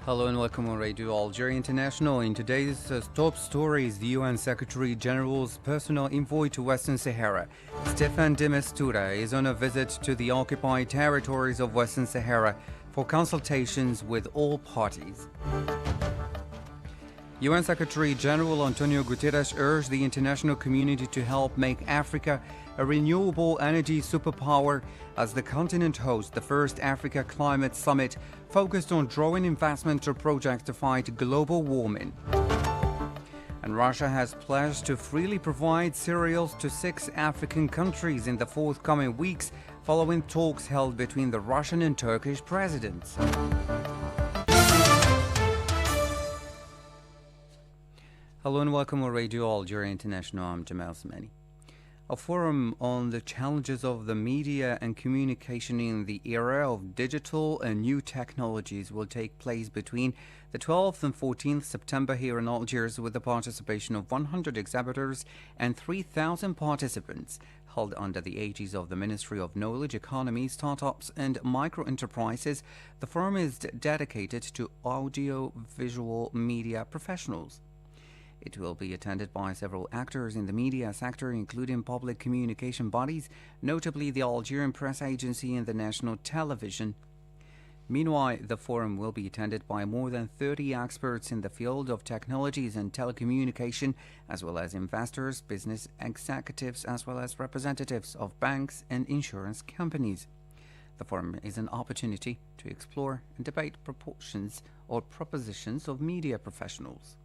Hello and welcome on Radio Algeria International. In today's top stories, the UN Secretary General's personal envoy to Western Sahara, Staffan de Mistura, is on a visit to the occupied territories of Western Sahara for consultations with all parties. UN Secretary General Antonio Guterres urged the international community to help make Africa a renewable energy superpower as the continent hosts the first Africa Climate Summit focused on drawing investment to projects to fight global warming. And Russia has pledged to freely provide cereals to 6 African countries in the forthcoming weeks following talks held between the Russian and Turkish presidents. Hello and welcome to Radio Algeria International. I'm Jamal Samani. A forum on the challenges of the media and communication in the era of digital and new technologies will take place between the 12th and 14th September here in Algiers with the participation of 100 exhibitors and 3,000 participants, held under the aegis of the Ministry of Knowledge, Economy, Startups and Micro-Enterprises. The forum is dedicated to audio-visual media professionals. It will be attended by several actors in the media sector, including public communication bodies, notably the Algerian Press Agency and the National Television. Meanwhile, the forum will be attended by more than 30 experts in the field of technologies and telecommunication, as well as investors, business executives, as well as representatives of banks and insurance companies. The forum is an opportunity to explore and debate propositions of media professionals.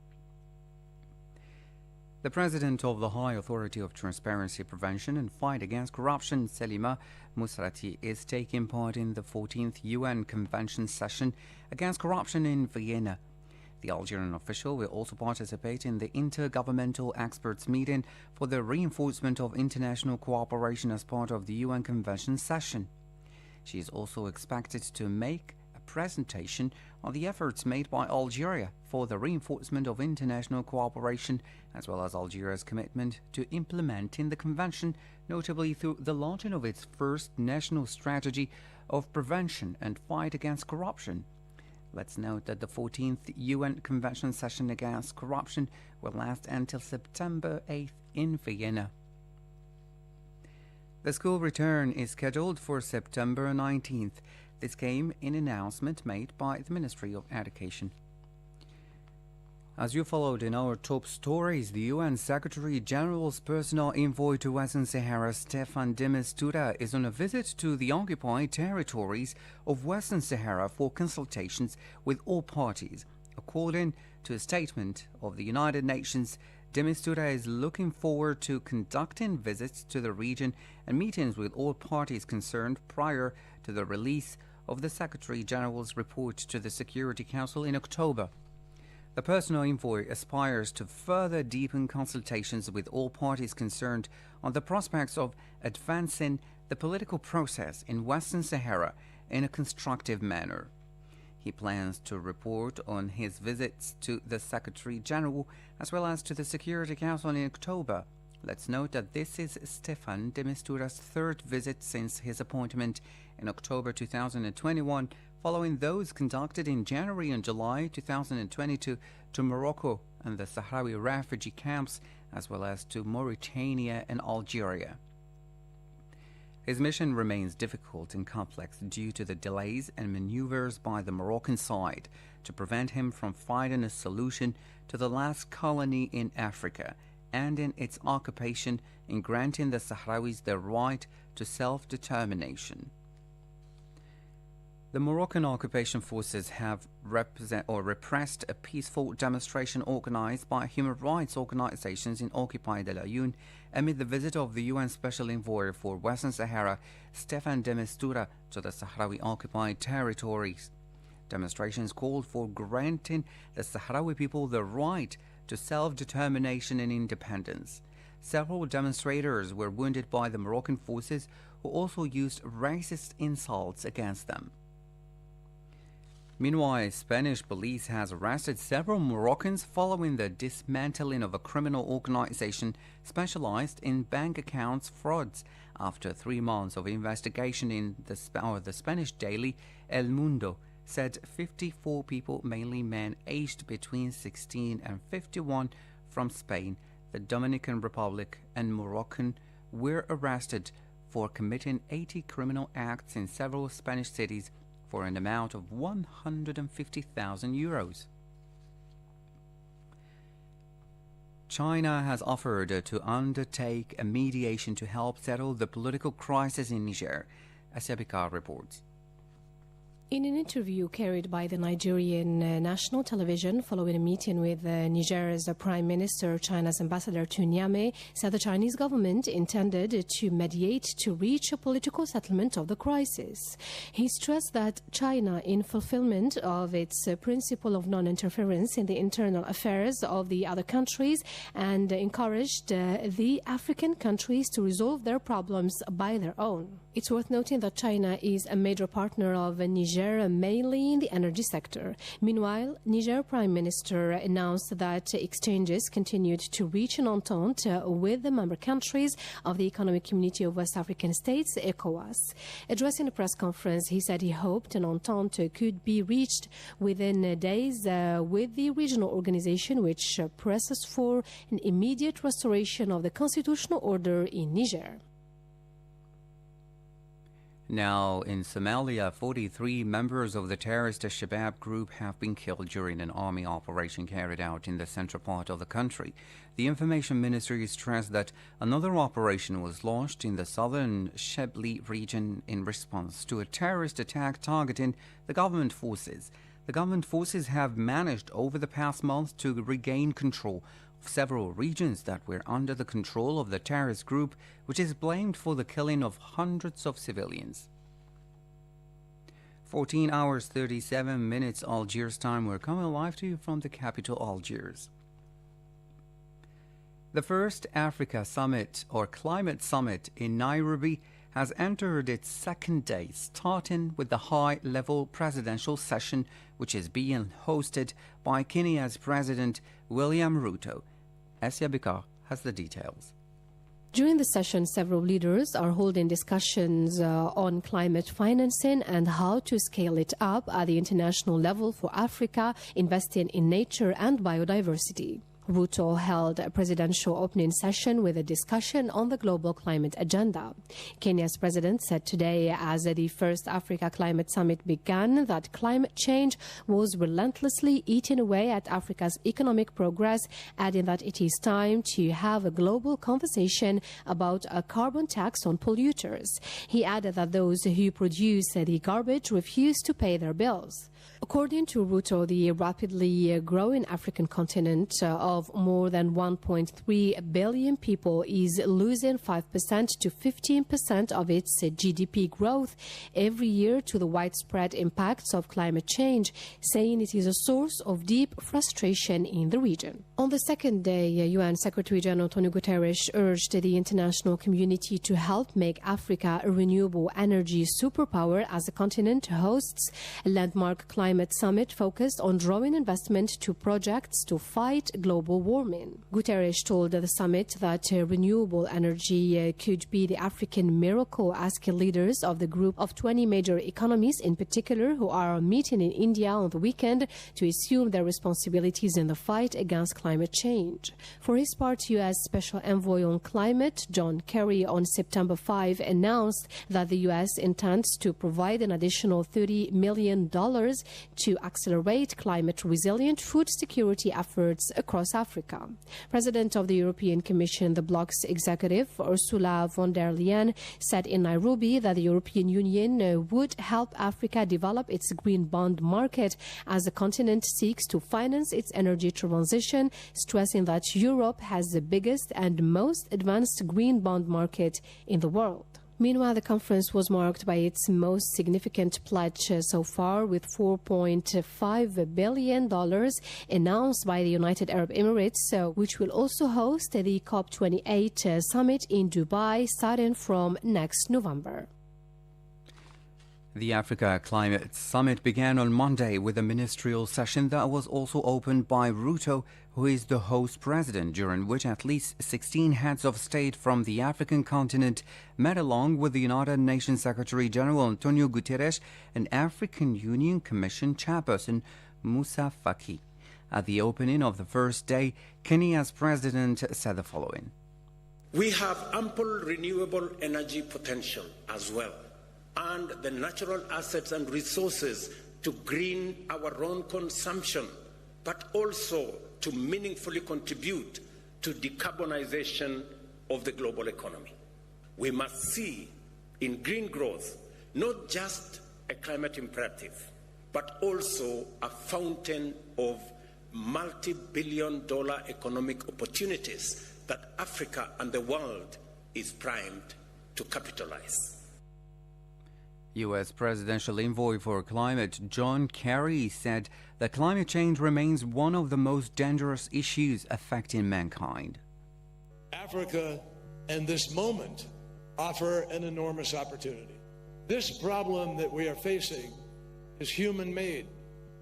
The President of the High Authority of Transparency, Prevention and Fight Against Corruption, Salima Musrati, is taking part in the 14th UN Convention session against corruption in Vienna. The Algerian official will also participate in the Intergovernmental Experts meeting for the reinforcement of international cooperation as part of the UN Convention session. She is also expected to make presentation on the efforts made by Algeria for the reinforcement of international cooperation, as well as Algeria's commitment to implementing the convention, notably through the launching of its first national strategy of prevention and fight against corruption. Let's note that the 14th UN Convention session against corruption will last until September 8th in Vienna. The school return is scheduled for September 19th. This came in an announcement made by the Ministry of Education. As you followed in our top stories, the UN Secretary General's personal envoy to Western Sahara, Staffan de Mistura, is on a visit to the occupied territories of Western Sahara for consultations with all parties. According to a statement of the United Nations, de Mistura is looking forward to conducting visits to the region and meetings with all parties concerned prior to the release of the Secretary General's report to the Security Council in October. The personal envoy aspires to further deepen consultations with all parties concerned on the prospects of advancing the political process in Western Sahara in a constructive manner. He plans to report on his visits to the Secretary General as well as to the Security Council in October. Let's note that this is Staffan de Mistura's third visit since his appointment in October 2021, following those conducted in January and July 2022 to Morocco and the Sahrawi refugee camps, as well as to Mauritania and Algeria. His mission remains difficult and complex due to the delays and maneuvers by the Moroccan side to prevent him from finding a solution to the last colony in Africa and in its occupation in granting the Sahrawis their right to self-determination. The Moroccan occupation forces have repressed a peaceful demonstration organized by human rights organizations in occupied El Ayoun amid the visit of the UN Special Envoy for Western Sahara, Staffan de Mistura, to the Sahrawi occupied territories. Demonstrations called for granting the Sahrawi people the right to self-determination and independence. Several demonstrators were wounded by the Moroccan forces, who also used racist insults against them. Meanwhile, Spanish police has arrested several Moroccans following the dismantling of a criminal organization specialized in bank accounts frauds after 3 months of investigation in the Spanish daily El Mundo said 54 people, mainly men aged between 16 and 51, from Spain, the Dominican Republic, and Morocco were arrested for committing 80 criminal acts in several Spanish cities for an amount of 150,000 euros. China has offered to undertake a mediation to help settle the political crisis in Niger, Asia Bikar reports. In an interview carried by the Nigerian national television following a meeting with Niger's Prime Minister, China's ambassador to Niamey said the Chinese government intended to mediate to reach a political settlement of the crisis. He stressed that China, in fulfillment of its principle of non-interference in the internal affairs of the other countries, and encouraged the African countries to resolve their problems by their own. It's worth noting that China is a major partner of Niger, mainly in the energy sector. Meanwhile, Niger Prime Minister announced that exchanges continued to reach an entente with the member countries of the Economic Community of West African States, ECOWAS. Addressing a press conference, he said he hoped an entente could be reached within days with the regional organization, which presses for an immediate restoration of the constitutional order in Niger. Now, in Somalia, 43 members of the terrorist Al-Shabaab group have been killed during an army operation carried out in the central part of the country. The Information Ministry stressed that another operation was launched in the southern Shebli region in response to a terrorist attack targeting the government forces. The government forces have managed over the past month to regain control of several regions that were under the control of the terrorist group, which is blamed for the killing of hundreds of civilians. 14 hours 37 minutes Algiers time. We're coming live to you from the capital, Algiers. The first Africa Summit or Climate Summit in Nairobi has entered its second day, starting with the high-level presidential session, which is being hosted by Kenya's President William Ruto. Asia Bikar has the details. During the session, several leaders are holding discussions on climate financing and how to scale it up at the international level for Africa, investing in nature and biodiversity. Ruto held a presidential opening session with a discussion on the global climate agenda. Kenya's president said today, as the first Africa Climate Summit began, that climate change was relentlessly eating away at Africa's economic progress, adding that it is time to have a global conversation about a carbon tax on polluters. He added that those who produce the garbage refuse to pay their bills. According to Ruto, the rapidly growing African continent of more than 1.3 billion people is losing 5% to 15% of its GDP growth every year to the widespread impacts of climate change, saying it is a source of deep frustration in the region. On the second day, UN Secretary General Antonio Guterres urged the international community to help make Africa a renewable energy superpower as the continent hosts a landmark climate summit focused on drawing investment to projects to fight global warming. Guterres told the summit that renewable energy could be the African miracle, asking leaders of the group of 20 major economies in particular who are meeting in India on the weekend to assume their responsibilities in the fight against climate change. For his part, U.S. Special Envoy on Climate John Kerry on September 5 announced that the U.S. intends to provide an additional $30 million to accelerate climate-resilient food security efforts across Africa. President of the European Commission, the bloc's executive, Ursula von der Leyen, said in Nairobi that the European Union would help Africa develop its green bond market as the continent seeks to finance its energy transition, stressing that Europe has the biggest and most advanced green bond market in the world. Meanwhile, the conference was marked by its most significant pledge so far, with $4.5 billion announced by the United Arab Emirates, which will also host the COP28 summit in Dubai starting from next November. The Africa Climate Summit began on Monday with a ministerial session that was also opened by Ruto, who is the host president, during which at least 16 heads of state from the African continent met along with the United Nations Secretary General Antonio Guterres and African Union Commission chairperson Moussa Faki. At the opening of the first day, Kenya's president said the following. We have ample renewable energy potential as well, and the natural assets and resources to green our own consumption, but also to meaningfully contribute to decarbonization of the global economy. We must see in green growth not just a climate imperative, but also a fountain of multi-billion-dollar economic opportunities that Africa and the world is primed to capitalize. U.S. Presidential Envoy for Climate John Kerry said that climate change remains one of the most dangerous issues affecting mankind. Africa and this moment offer an enormous opportunity. This problem that we are facing is human-made.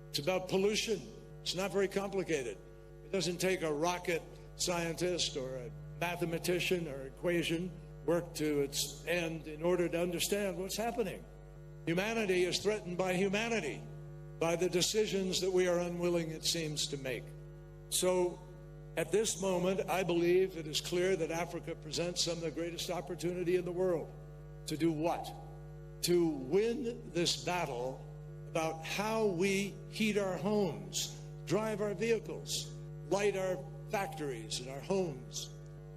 It's about pollution. It's not very complicated. It doesn't take a rocket scientist or a mathematician or equation work to its end in order to understand what's happening. Humanity is threatened by humanity, by the decisions that we are unwilling, it seems, to make. So at this moment, I believe it is clear that Africa presents some of the greatest opportunity in the world. To do what? To win this battle about how we heat our homes, drive our vehicles, light our factories and our homes.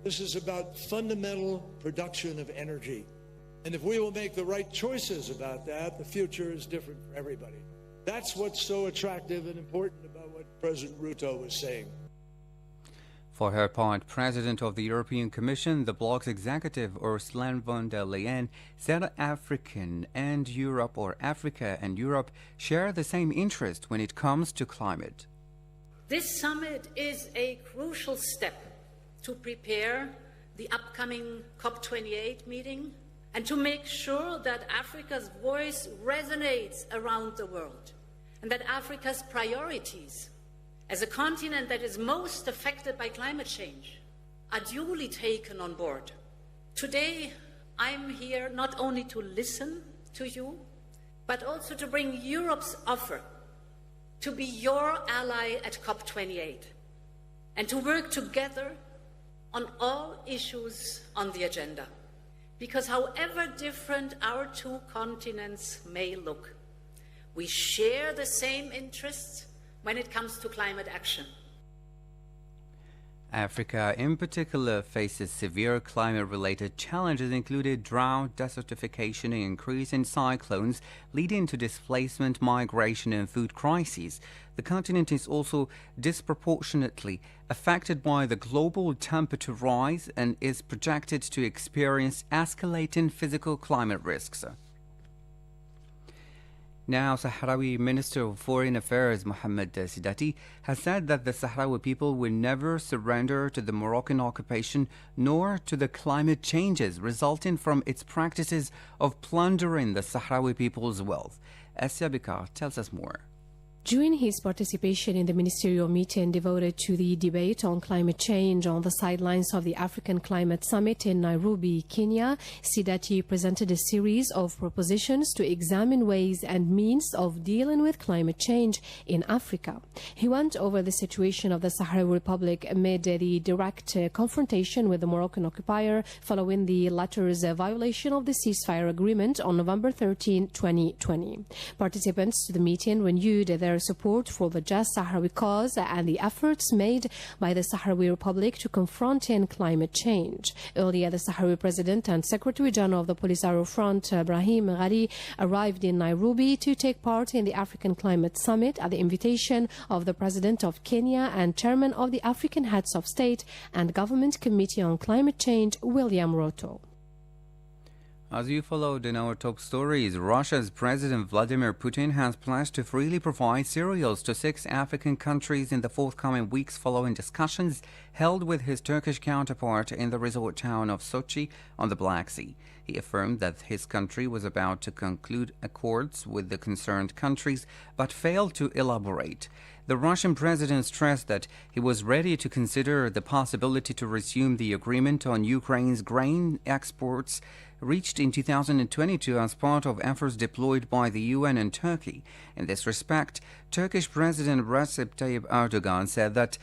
This is about fundamental production of energy. And if we will make the right choices about that, the future is different for everybody. That's what's so attractive and important about what President Ruto was saying. For her part, President of the European Commission, the bloc's executive Ursula von der Leyen, said Africa and Europe share the same interest when it comes to climate. This summit is a crucial step to prepare the upcoming COP28 meeting and to make sure that Africa's voice resonates around the world and that Africa's priorities as a continent that is most affected by climate change are duly taken on board. Today, I'm here not only to listen to you, but also to bring Europe's offer to be your ally at COP28 and to work together on all issues on the agenda. Because however different our two continents may look, we share the same interests when it comes to climate action. Africa, in particular, faces severe climate-related challenges, including drought, desertification, and increase in cyclones, leading to displacement, migration, and food crises. The continent is also disproportionately affected by the global temperature rise and is projected to experience escalating physical climate risks. Now, Sahrawi Minister of Foreign Affairs Mohamed Sidati has said that the Sahrawi people will never surrender to the Moroccan occupation nor to the climate changes resulting from its practices of plundering the Sahrawi people's wealth. Asya Bikar tells us more. During his participation in the ministerial meeting devoted to the debate on climate change on the sidelines of the African Climate Summit in Nairobi, Kenya, Sidati presented a series of propositions to examine ways and means of dealing with climate change in Africa. He went over the situation of the Sahrawi Republic amid the direct confrontation with the Moroccan occupier following the latter's violation of the ceasefire agreement on November 13, 2020. Participants to the meeting renewed their support for the just Sahrawi cause and the efforts made by the Sahrawi Republic to confronting climate change. Earlier, the Sahrawi President and Secretary General of the Polisario Front, Brahim Ghali, arrived in Nairobi to take part in the African Climate Summit at the invitation of the President of Kenya and Chairman of the African Heads of State and Government Committee on Climate Change, William Ruto. As you followed in our top stories, Russia's President Vladimir Putin has pledged to freely provide cereals to 6 African countries in the forthcoming weeks following discussions held with his Turkish counterpart in the resort town of Sochi on the Black Sea. He affirmed that his country was about to conclude accords with the concerned countries, but failed to elaborate. The Russian president stressed that he was ready to consider the possibility to resume the agreement on Ukraine's grain exports reached in 2022 as part of efforts deployed by the UN and Turkey. In this respect, Turkish President Recep Tayyip Erdogan said that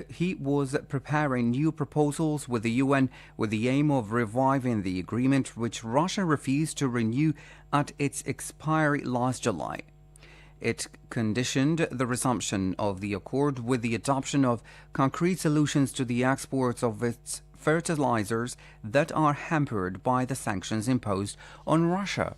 he was preparing new proposals with the UN with the aim of reviving the agreement, which Russia refused to renew at its expiry last July. It conditioned the resumption of the accord with the adoption of concrete solutions to the exports of its fertilizers that are hampered by the sanctions imposed on Russia.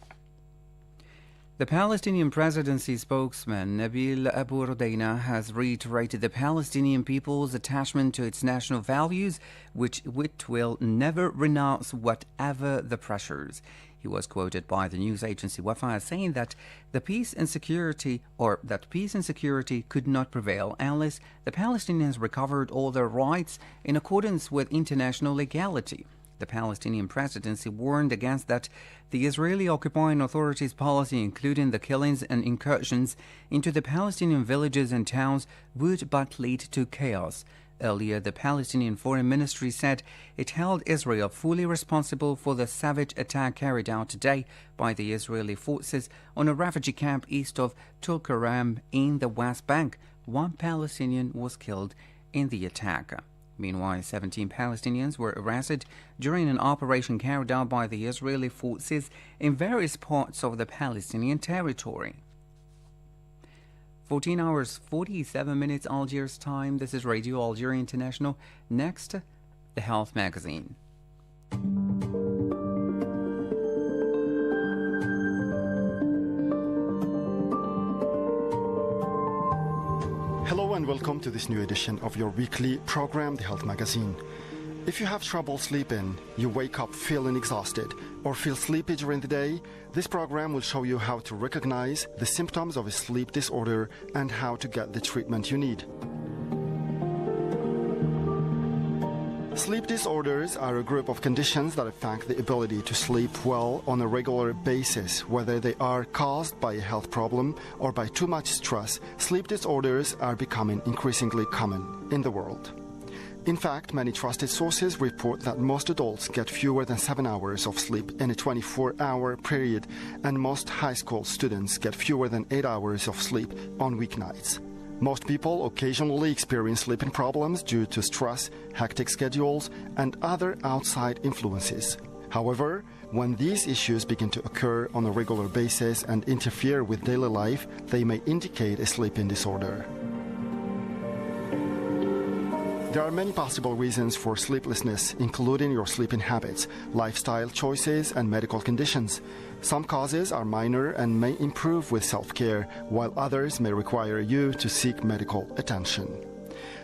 The Palestinian presidency spokesman Nabil Abu Rodeina has reiterated the Palestinian people's attachment to its national values, which it will never renounce whatever the pressures. He was quoted by the news agency Wafa as saying that peace and security could not prevail unless the Palestinians recovered all their rights in accordance with international legality. The Palestinian presidency warned against that the Israeli occupying authorities' policy, including the killings and incursions into the Palestinian villages and towns, would but lead to chaos. Earlier, the Palestinian Foreign Ministry said it held Israel fully responsible for the savage attack carried out today by the Israeli forces on a refugee camp east of Tulkarem in the West Bank. 1 Palestinian was killed in the attack. Meanwhile, 17 Palestinians were arrested during an operation carried out by the Israeli forces in various parts of the Palestinian territory. 14 hours, 47 minutes Algiers time. This is Radio Algeria International. Next, the Health Magazine. Hello and welcome to this new edition of your weekly program, The Health Magazine. If you have trouble sleeping, you wake up feeling exhausted, or feel sleepy during the day, this program will show you how to recognize the symptoms of a sleep disorder and how to get the treatment you need. Sleep disorders are a group of conditions that affect the ability to sleep well on a regular basis. Whether they are caused by a health problem or by too much stress, sleep disorders are becoming increasingly common in the world. In fact, many trusted sources report that most adults get fewer than 7 hours of sleep in a 24-hour period, and most high school students get fewer than 8 hours of sleep on weeknights. Most people occasionally experience sleeping problems due to stress, hectic schedules, and other outside influences. However, when these issues begin to occur on a regular basis and interfere with daily life, they may indicate a sleeping disorder. There are many possible reasons for sleeplessness, including your sleeping habits, lifestyle choices, and medical conditions. Some causes are minor and may improve with self-care, while others may require you to seek medical attention.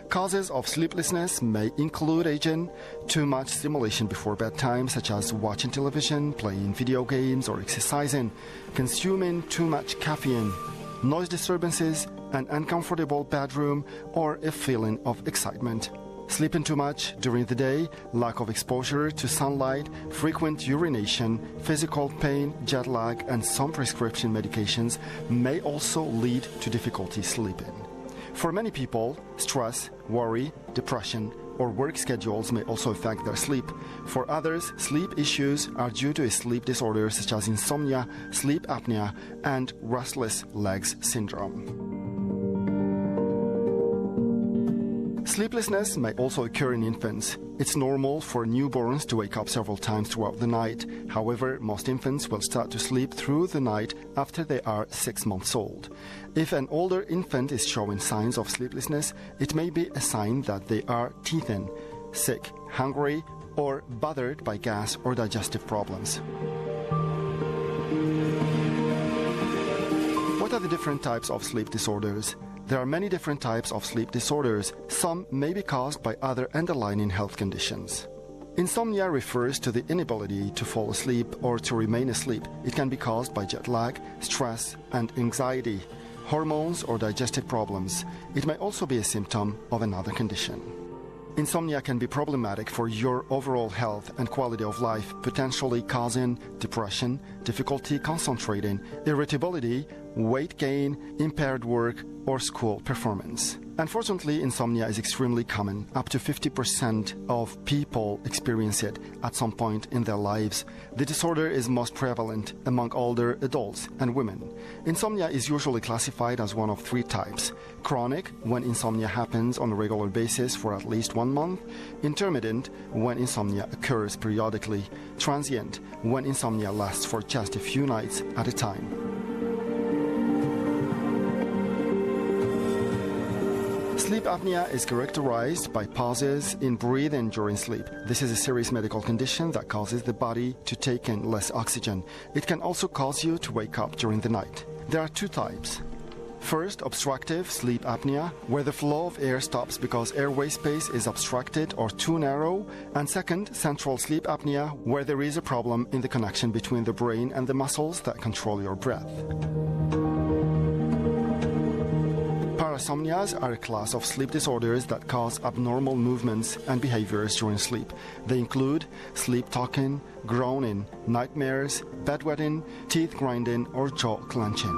Causes of sleeplessness may include aging, too much stimulation before bedtime, such as watching television, playing video games, or exercising, consuming too much caffeine, noise disturbances, an uncomfortable bedroom, or a feeling of excitement. Sleeping too much during the day, lack of exposure to sunlight, frequent urination, physical pain, jet lag, and some prescription medications may also lead to difficulty sleeping. For many people, stress, worry, depression, or work schedules may also affect their sleep. For others, sleep issues are due to a sleep disorder such as insomnia, sleep apnea, and restless legs syndrome. Sleeplessness may also occur in infants. It's normal for newborns to wake up several times throughout the night. However, most infants will start to sleep through the night after they are 6 months old. If an older infant is showing signs of sleeplessness, it may be a sign that they are teething, sick, hungry, or bothered by gas or digestive problems. What are the different types of sleep disorders? There are many different types of sleep disorders. Some may be caused by other underlying health conditions. Insomnia refers to the inability to fall asleep or to remain asleep. It can be caused by jet lag, stress, and anxiety, hormones, or digestive problems. It may also be a symptom of another condition. Insomnia can be problematic for your overall health and quality of life, potentially causing depression, difficulty concentrating, irritability, weight gain, impaired work, or school performance. Unfortunately, insomnia is extremely common. Up to 50% of people experience it at some point in their lives. The disorder is most prevalent among older adults and women. Insomnia is usually classified as one of three types: chronic, when insomnia happens on a regular basis for at least 1 month; intermittent, when insomnia occurs periodically; transient, when insomnia lasts for just a few nights at a time. Sleep apnea is characterized by pauses in breathing during sleep. This is a serious medical condition that causes the body to take in less oxygen. It can also cause you to wake up during the night. There are two types. First, obstructive sleep apnea, where the flow of air stops because airway space is obstructed or too narrow. And second, central sleep apnea, where there is a problem in the connection between the brain and the muscles that control your breath. Parasomnias are a class of sleep disorders that cause abnormal movements and behaviors during sleep. They include sleep talking, groaning, nightmares, bedwetting, teeth grinding, or jaw clenching.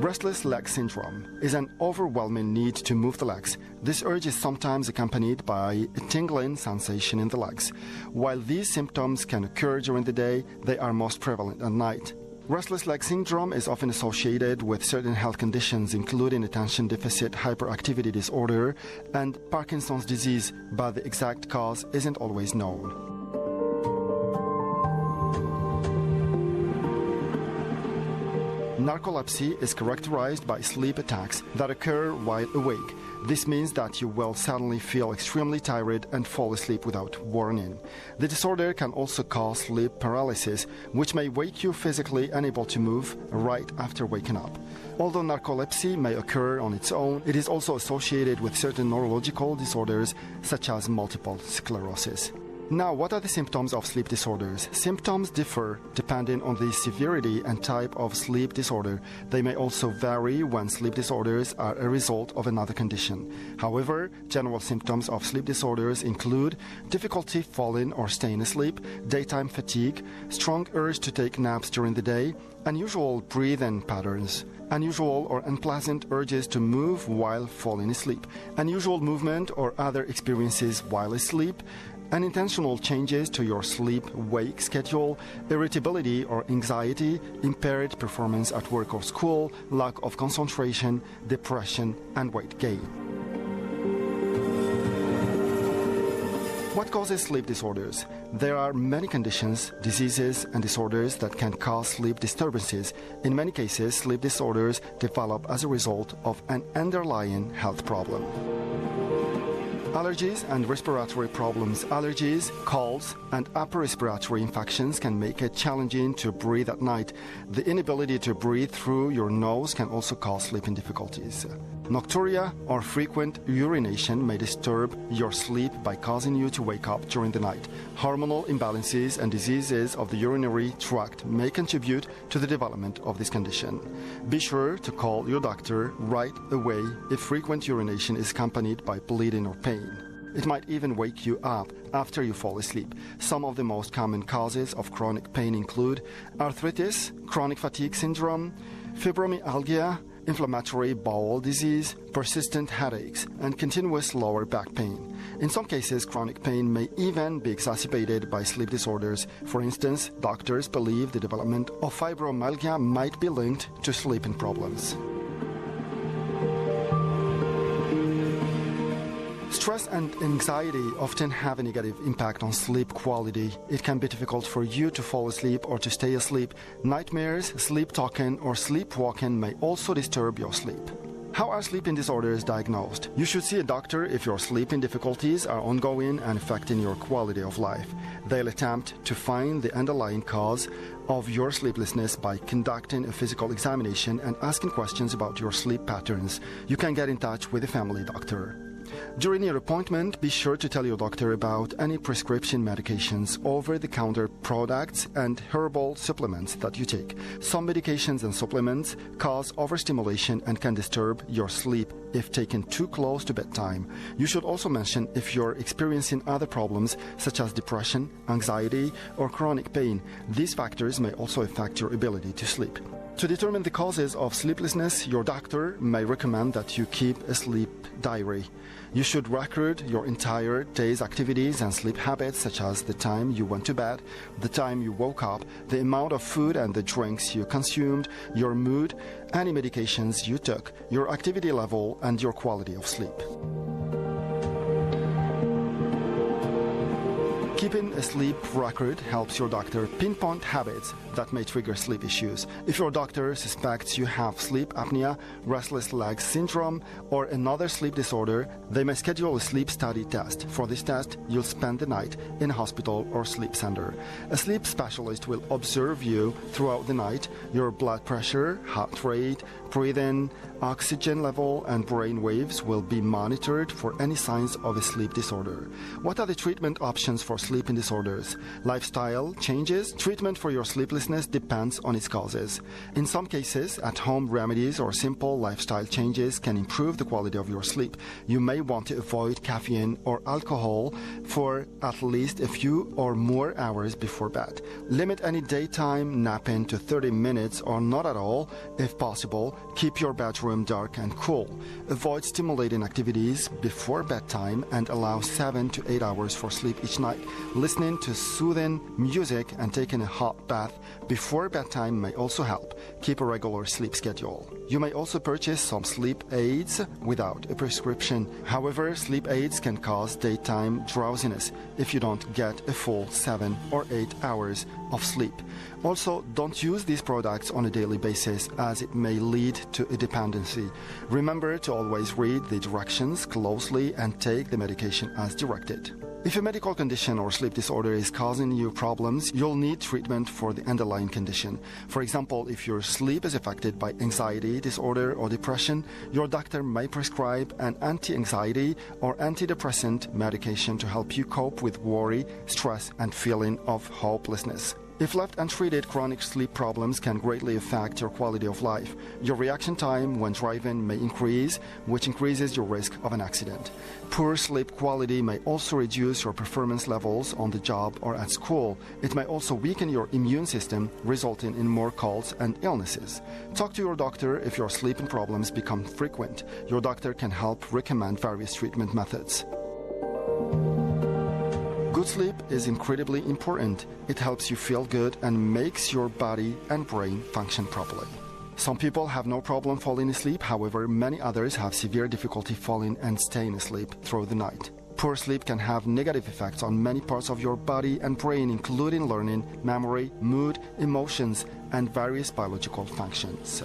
Restless leg syndrome is an overwhelming need to move the legs. This urge is sometimes accompanied by a tingling sensation in the legs. While these symptoms can occur during the day, they are most prevalent at night. Restless leg syndrome is often associated with certain health conditions, including attention deficit hyperactivity disorder and Parkinson's disease, but the exact cause isn't always known. Narcolepsy is characterized by sleep attacks that occur while awake. This means that you will suddenly feel extremely tired and fall asleep without warning. The disorder can also cause sleep paralysis, which may wake you physically unable to move right after waking up. Although narcolepsy may occur on its own, it is also associated with certain neurological disorders such as multiple sclerosis. Now, what are the symptoms of sleep disorders? Symptoms differ depending on the severity and type of sleep disorder. They may also vary when sleep disorders are a result of another condition. However, general symptoms of sleep disorders include difficulty falling or staying asleep, daytime fatigue, strong urge to take naps during the day, unusual breathing patterns, unusual or unpleasant urges to move while falling asleep, unusual movement or other experiences while asleep, unintentional changes to your sleep-wake schedule, irritability or anxiety, impaired performance at work or school, lack of concentration, depression, and weight gain. What causes sleep disorders? There are many conditions, diseases, and disorders that can cause sleep disturbances. In many cases, sleep disorders develop as a result of an underlying health problem. Allergies and respiratory problems. Allergies, colds, and upper respiratory infections can make it challenging to breathe at night. The inability to breathe through your nose can also cause sleeping difficulties. Nocturia or frequent urination may disturb your sleep by causing you to wake up during the night. Hormonal imbalances and diseases of the urinary tract may contribute to the development of this condition. Be sure to call your doctor right away if frequent urination is accompanied by bleeding or pain. It might even wake you up after you fall asleep. Some of the most common causes of chronic pain include arthritis, chronic fatigue syndrome, fibromyalgia, inflammatory bowel disease, persistent headaches, and continuous lower back pain. In some cases, chronic pain may even be exacerbated by sleep disorders. For instance, doctors believe the development of fibromyalgia might be linked to sleeping problems. Stress and anxiety often have a negative impact on sleep quality. It can be difficult for you to fall asleep or to stay asleep. Nightmares, sleep talking, or sleepwalking may also disturb your sleep. How are sleeping disorders diagnosed? You should see a doctor if your sleeping difficulties are ongoing and affecting your quality of life. They'll attempt to find the underlying cause of your sleeplessness by conducting a physical examination and asking questions about your sleep patterns. You can get in touch with a family doctor. During your appointment, be sure to tell your doctor about any prescription medications, over-the-counter products, and herbal supplements that you take. Some medications and supplements cause overstimulation and can disturb your sleep if taken too close to bedtime. You should also mention if you're experiencing other problems such as depression, anxiety, or chronic pain. These factors may also affect your ability to sleep. To determine the causes of sleeplessness, your doctor may recommend that you keep a sleep diary. You should record your entire day's activities and sleep habits, such as the time you went to bed, the time you woke up, the amount of food and the drinks you consumed, your mood, any medications you took, your activity level, and your quality of sleep. Keeping a sleep record helps your doctor pinpoint habits that may trigger sleep issues. If your doctor suspects you have sleep apnea, restless leg syndrome, or another sleep disorder, they may schedule a sleep study test. For this test, you'll spend the night in a hospital or sleep center. A sleep specialist will observe you throughout the night. Your blood pressure, heart rate, breathing, oxygen level, and brain waves will be monitored for any signs of a sleep disorder. What are the treatment options for sleeping disorders? Lifestyle changes. Treatment for your sleeplessness depends on its causes. In some cases, at-home remedies or simple lifestyle changes can improve the quality of your sleep. You may want to avoid caffeine or alcohol for at least a few or more hours before bed. Limit any daytime napping to 30 minutes or not at all, if possible. Keep your bedroom dark and cool. Avoid stimulating activities before bedtime and allow 7 to 8 hours for sleep each night. Listening to soothing music and taking a hot bath before bedtime may also help. Keep a regular sleep schedule. You may also purchase some sleep aids without a prescription. However, sleep aids can cause daytime drowsiness if you don't get a full 7 or 8 hours of sleep. Also, don't use these products on a daily basis as it may lead to a dependency. Remember to always read the directions closely and take the medication as directed. If a medical condition or sleep disorder is causing you problems, you'll need treatment for the underlying condition. For example, if your sleep is affected by anxiety disorder or depression, your doctor may prescribe an anti-anxiety or antidepressant medication to help you cope with worry, stress, and feeling of hopelessness. If left untreated, chronic sleep problems can greatly affect your quality of life. Your reaction time when driving may increase, which increases your risk of an accident. Poor sleep quality may also reduce your performance levels on the job or at school. It may also weaken your immune system, resulting in more colds and illnesses. Talk to your doctor if your sleeping problems become frequent. Your doctor can help recommend various treatment methods. Good sleep is incredibly important. It helps you feel good and makes your body and brain function properly. Some people have no problem falling asleep, however, many others have severe difficulty falling and staying asleep through the night. Poor sleep can have negative effects on many parts of your body and brain, including learning, memory, mood, emotions, and various biological functions.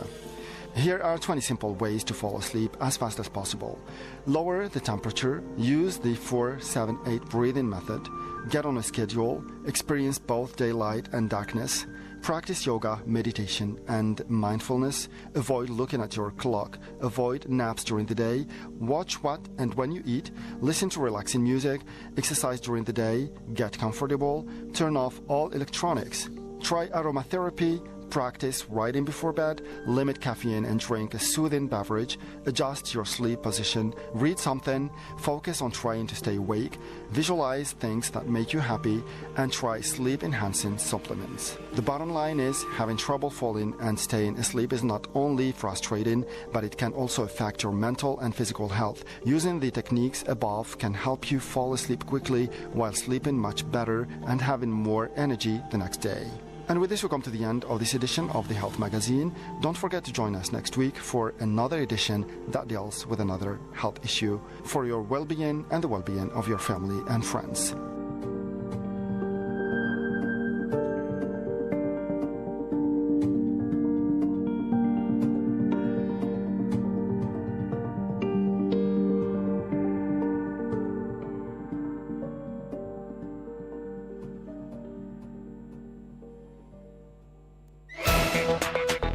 Here are 20 simple ways to fall asleep as fast as possible. Lower the temperature, use the 4-7-8 breathing method, get on a schedule, experience both daylight and darkness, practice yoga, meditation, and mindfulness, avoid looking at your clock, avoid naps during the day, watch what and when you eat, listen to relaxing music, exercise during the day, get comfortable, turn off all electronics, try aromatherapy, practice writing before bed, limit caffeine and drink a soothing beverage, adjust your sleep position, read something, focus on trying to stay awake, visualize things that make you happy, and try sleep-enhancing supplements. The bottom line is, having trouble falling and staying asleep is not only frustrating, but it can also affect your mental and physical health. Using the techniques above can help you fall asleep quickly while sleeping much better and having more energy the next day. And with this, we come to the end of this edition of the Health Magazine. Don't forget to join us next week for another edition that deals with another health issue for your well-being and the well-being of your family and friends.